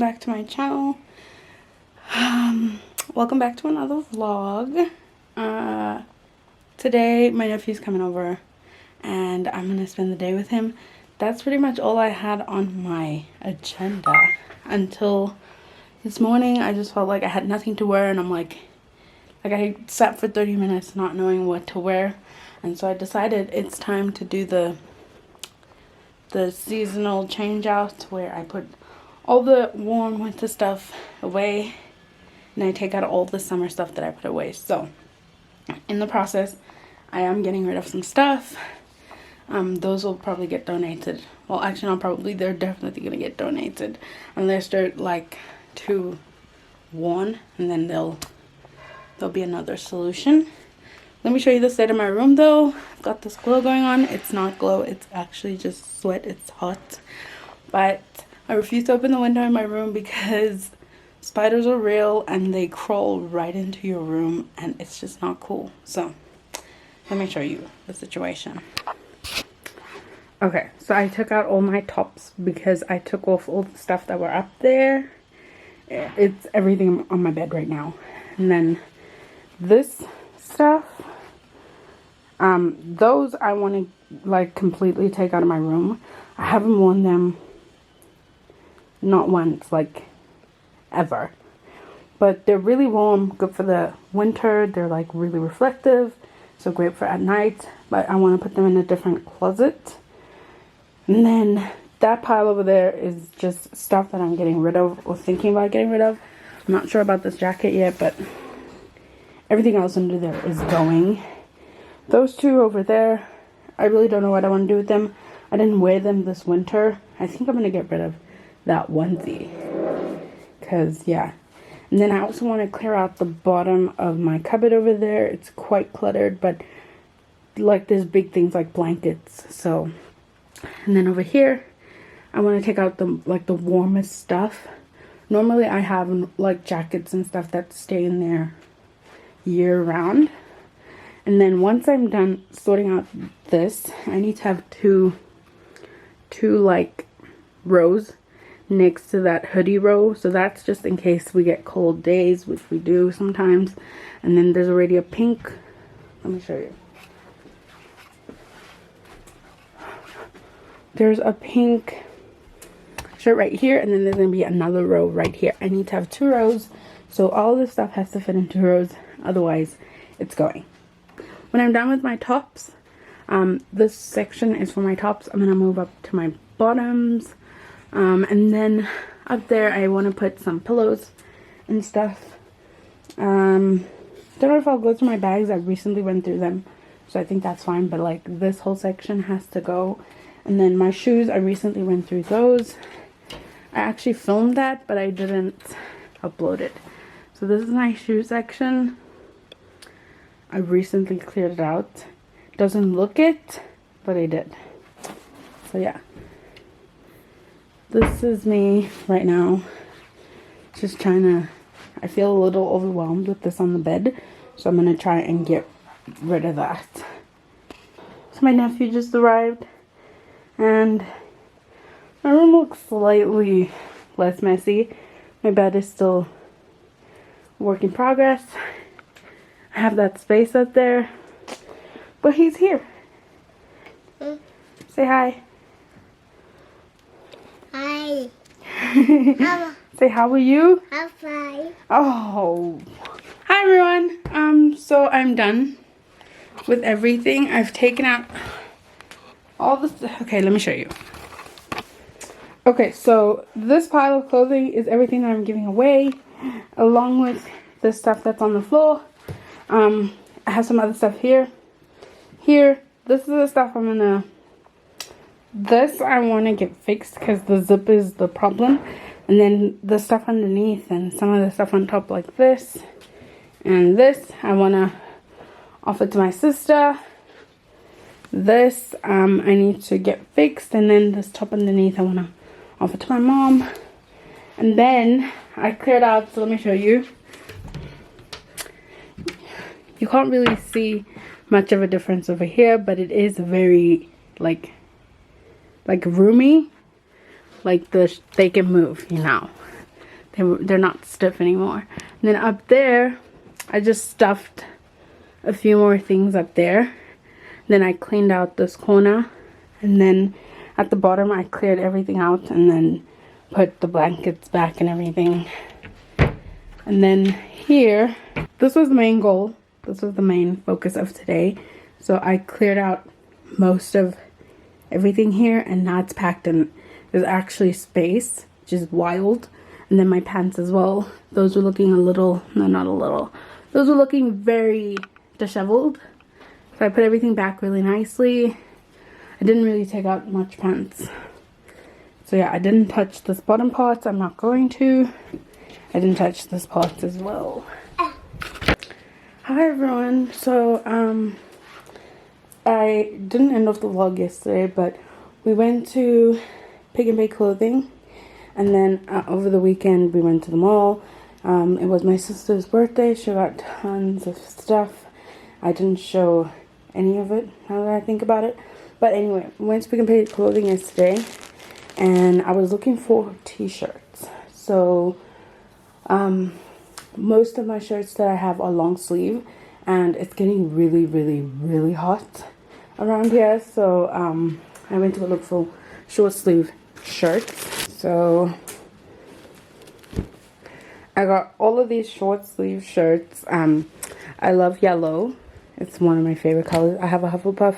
back to my channel. Welcome back to another vlog. Today my nephew's coming over and I'm gonna spend the day with him. That's pretty much all I had on my agenda until this morning. I just felt like I had nothing to wear, and I'm like I sat for 30 minutes not knowing what to wear, and so I decided it's time to do the seasonal change out, where I put all the warm winter stuff away and I take out all the summer stuff that I put away. So in the process I am getting rid of some stuff. Those will probably get donated. Well, actually not probably, they're definitely gonna get donated unless they're like too worn, and then there'll be another solution. Let me show you the state of my room though. I've got this glow going on. It's not glow, it's actually just sweat. It's hot. But I refuse to open the window in my room because spiders are real and they crawl right into your room and it's just not cool. So let me show you the situation. Okay, so I took out all my tops because I took off all the stuff that were up there. It's everything on my bed right now. And then this stuff, those I want to like completely take out of my room. I haven't worn them not once, like ever, but they're really warm, good for the winter. They're like really reflective, so great for at night, but I want to put them in a different closet. And then that pile over there is just stuff that I'm getting rid of or thinking about getting rid of. I'm not sure about this jacket yet, but everything else under there is going. Those two over there, I really don't know what I want to do with them. I didn't wear them this winter. I think I'm going to get rid of that onesie. Because, yeah. And then I also want to clear out the bottom of my cupboard over there. It's quite cluttered, but like there's big things like blankets. So, and then over here, I want to take out the warmest stuff. Normally I have like jackets and stuff that stay in there year round. And then once I'm done sorting out this, I need to have two like rows next to that hoodie row. So that's just in case we get cold days, which we do sometimes. And then there's already a pink. Let me show you. There's a pink shirt right here, and then there's gonna be another row right here. I need to have 2 rows, so all this stuff has to fit in 2 rows, otherwise it's going. When I'm done with my tops, this section is for my tops. I'm gonna move up to my bottoms, and then up there I want to put some pillows and stuff. Don't know if I'll go through my bags. I recently went through them, so I think that's fine, but like this whole section has to go. And then my shoes, I recently went through those. I actually filmed that, but I didn't upload it. So this is my shoe section. I recently cleared it out. Doesn't look it, but I did. So yeah. This is me right now. Just trying to, I feel a little overwhelmed with this on the bed. So I'm going to try and get rid of that. So my nephew just arrived. And my room looks slightly less messy. My bed is still a work in progress. I have that space up there. But he's here. Say hi. Hi. Say how are you? I'm fine. Oh. Hi everyone. So I'm done with everything. I've taken out all this. Okay, let me show you. Okay, so this pile of clothing is everything that I'm giving away, along with the stuff that's on the floor. I have some other stuff here. This is the stuff I'm gonna, this I want to get fixed because the zip is the problem. And then the stuff underneath and some of the stuff on top like this and this I want to offer to my sister. This I need to get fixed, and then this top underneath I want to offer to my mom. And then I cleared out, so let me show you. You can't really see much of a difference over here, but it is very like roomy, like they can move, you know. They're not stiff anymore. And then up there, I just stuffed a few more things up there. Then I cleaned out this corner, and then at the bottom I cleared everything out and then put the blankets back and everything. And then here, this was the main goal. This was the main focus of today. So I cleared out most of everything here, and now it's packed and there's actually space, which is wild. And then my pants as well. Those were looking a little, no, not a little. Those were looking very disheveled. So I put everything back really nicely. I didn't really take out much pants. So yeah, I didn't touch this bottom part. I'm not going to. I didn't touch this part as well. Hi everyone. So I didn't end off the vlog yesterday, but we went to Pick and Pay Clothing, and then over the weekend we went to the mall. It was my sister's birthday. She got tons of stuff. I didn't show any of it now that I think about it, but anyway, we went to Pick and Pay Clothing yesterday, and I was looking for t-shirts. So most of my shirts that I have are long sleeve, and it's getting really hot around here, so I went to look for short sleeve shirts. So I got all of these short sleeve shirts. I love yellow. It's one of my favorite colors. I have a Hufflepuff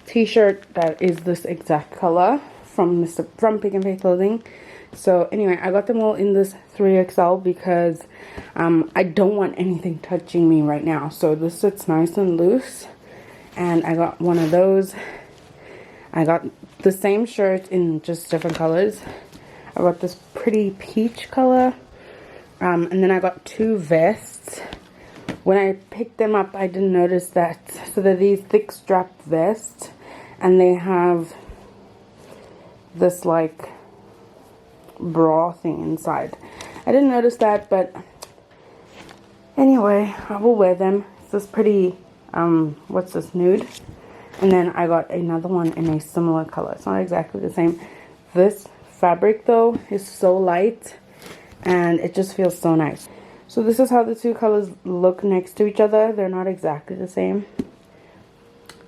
t-shirt that is this exact color from Pick and Pay Clothing. So anyway, I got them all in this 3XL because I don't want anything touching me right now. So this sits nice and loose, and I got one of those. I got the same shirt in just different colors. I got this pretty peach color, and then I got two vests. When I picked them up, I didn't notice that. So they're these thick strap vests, and they have this like bra thing inside. I didn't notice that, but anyway, I will wear them. It's this pretty what's this, nude? And then I got another one in a similar color. It's not exactly the same. This fabric though is so light, and it just feels so nice. So this is how the two colors look next to each other. They're not exactly the same.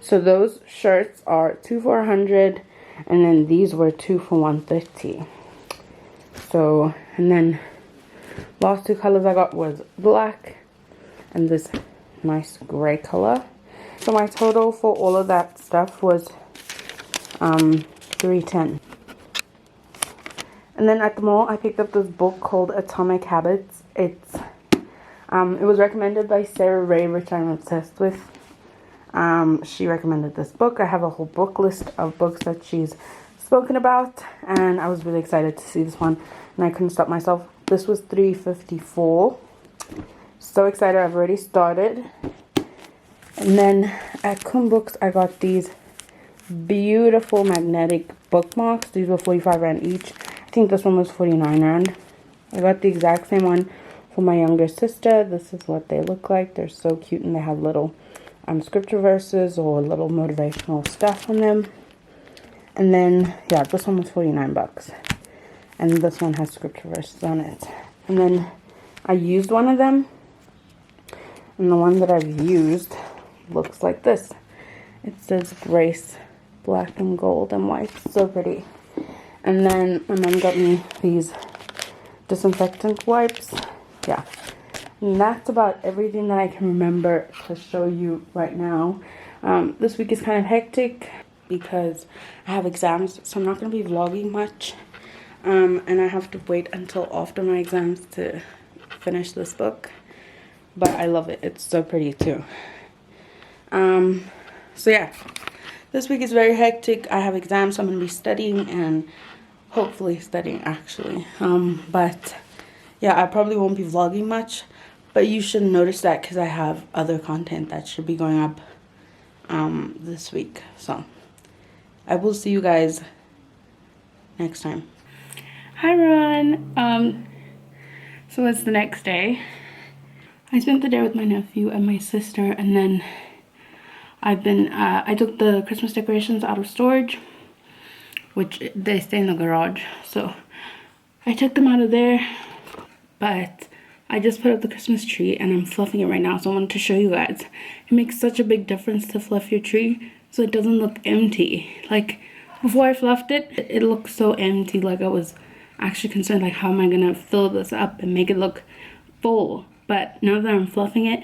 So those shirts are 2 for $100, and then these were 2 for $150. So, and then last two colors I got was black and this nice gray color. So my total for all of that stuff was $310. And then at the mall I picked up this book called Atomic Habits. It was recommended by Sarah Ray, which I'm obsessed with. She recommended this book. I have a whole book list of books that she's spoken about, and I was really excited to see this one, and I couldn't stop myself. This was $3.54. So excited. I've already started. And then at POBox I got these beautiful magnetic bookmarks. These were 45 Rand each. I think this one was 49 Rand. I got the exact same one for my younger sister. This is what they look like. They're so cute, and they have little scripture verses or little motivational stuff on them. And then yeah, this one was 49 bucks, and this one has scripture verses on it. And then I used one of them, and the one that I've used looks like this. It says Grace, black and gold and white. So pretty. And then my mom got me these disinfectant wipes. Yeah, and that's about everything that I can remember to show you right now. This week is kind of hectic because I have exams, so I'm not going to be vlogging much, and I have to wait until after my exams to finish this book, but I love it. It's so pretty too. So yeah, this week is very hectic. I have exams, so I'm going to be studying, and hopefully studying actually, but yeah, I probably won't be vlogging much, but you should notice that because I have other content that should be going up this week. So I will see you guys next time. Hi everyone. So it's the next day. I spent the day with my nephew and my sister, and then I took the Christmas decorations out of storage, which they stay in the garage. So I took them out of there, but I just put up the Christmas tree and I'm fluffing it right now, so I wanted to show you guys. It makes such a big difference to fluff your tree so it doesn't look empty. Like before I fluffed it, it looked so empty, like I was actually concerned like how am I gonna fill this up and make it look full. But now that I'm fluffing it,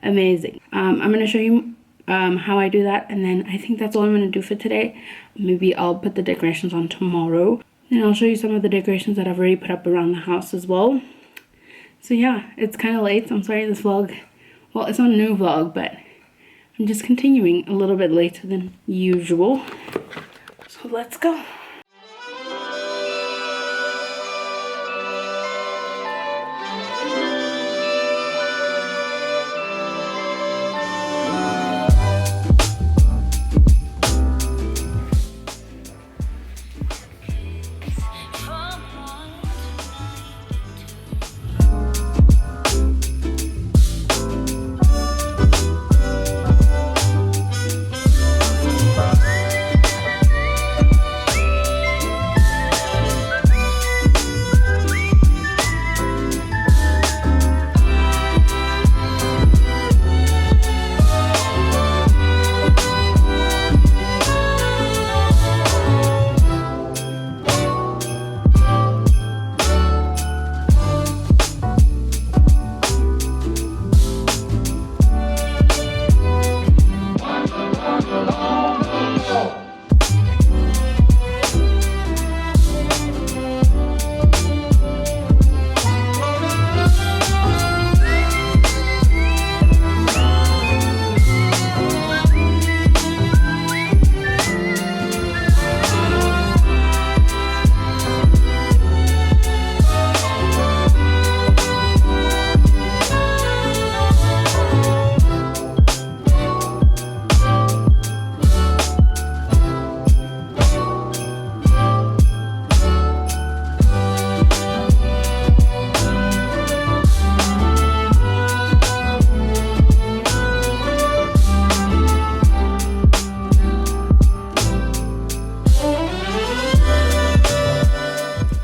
amazing. I'm gonna show you how I do that, and then I think that's all I'm gonna do for today. Maybe I'll put the decorations on tomorrow, and I'll show you some of the decorations that I've already put up around the house as well. So yeah, it's kind of late, so I'm sorry this vlog, well, it's not a new vlog, but I'm just continuing a little bit later than usual. So let's go.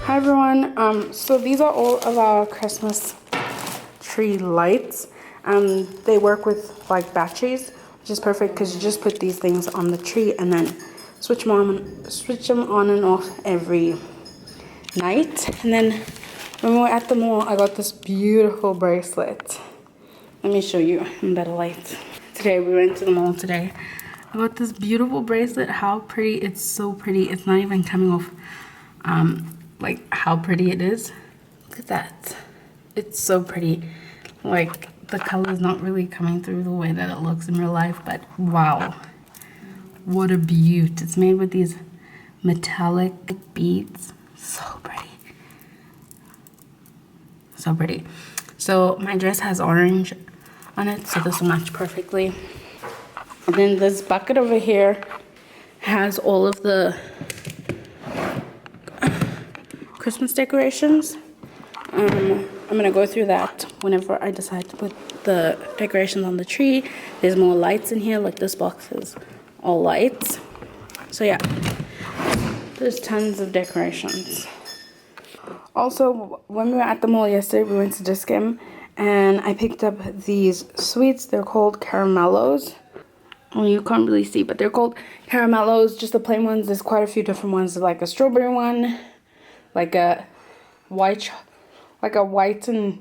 Hi everyone, so these are all of our Christmas tree lights. They work with like batteries, which is perfect because you just put these things on the tree and then switch them on and off every night. And then when we were at the mall, I got this beautiful bracelet. Let me show you in better light. Today we went to the mall today. I got this beautiful bracelet. How pretty! It's so pretty. It's not even coming off. Like how pretty it is. Look at that. It's so pretty. Like the color is not really coming through the way that it looks in real life, but wow, what a beaut. It's made with these metallic beads. So pretty. So pretty. So my dress has orange on it, so this will match perfectly. And then this bucket over here has all of the Christmas decorations. I'm gonna go through that whenever I decide to put the decorations on the tree. There's more lights in here, like this box is all lights. So yeah, there's tons of decorations. Also, when we were at the mall yesterday, we went to Discam and I picked up these sweets. They're called caramellos. Well, you can't really see, but they're called caramellos, just the plain ones. There's quite a few different ones, like a strawberry one, like a white and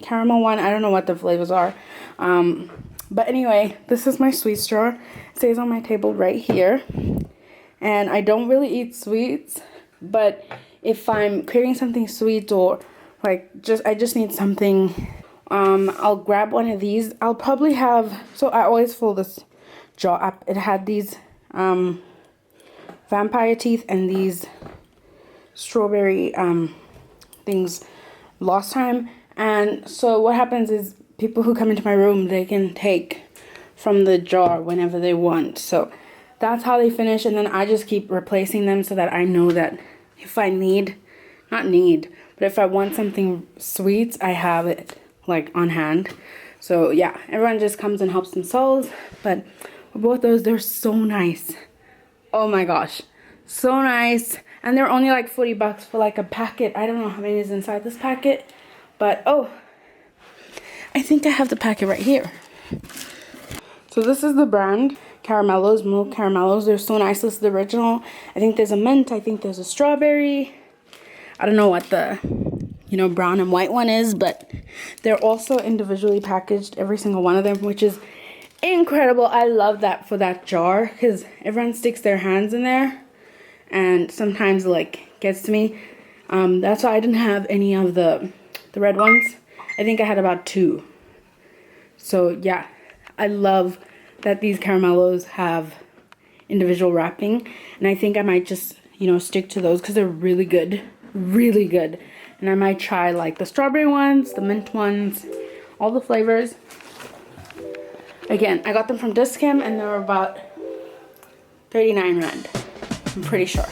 caramel one. I don't know what the flavors are. But anyway, this is my sweet straw. It stays on my table right here. And I don't really eat sweets, but if I'm craving something sweet or like I just need something, I'll grab one of these. I'll probably have, so I always fill this jar up. It had these vampire teeth and these strawberry things last time. And so what happens is people who come into my room, they can take from the jar whenever they want. So that's how they finish, and then I just keep replacing them so that I know that if I but if I want something sweet, I have it like on hand. So yeah, everyone just comes and helps themselves. But both those, they're so nice. Oh my gosh, so nice. And they're only like $40 for like a packet. I don't know how many is inside this packet, but oh, I think I have the packet right here. So this is the brand, Caramellos, milk caramellos. They're so nice. This is the original. I think there's a mint. I think there's a strawberry. I don't know what the, you know, brown and white one is, but they're also individually packaged, every single one of them, which is incredible. I love that for that jar, because everyone sticks their hands in there and sometimes like gets to me. That's why I didn't have any of the red ones. I think I had about 2. So yeah, I love that these caramellos have individual wrapping, and I think I might just, you know, stick to those because they're really good, really good. And I might try like the strawberry ones, the mint ones, all the flavors. Again, I got them from Discount and they were about 39 Rand, I'm pretty sure.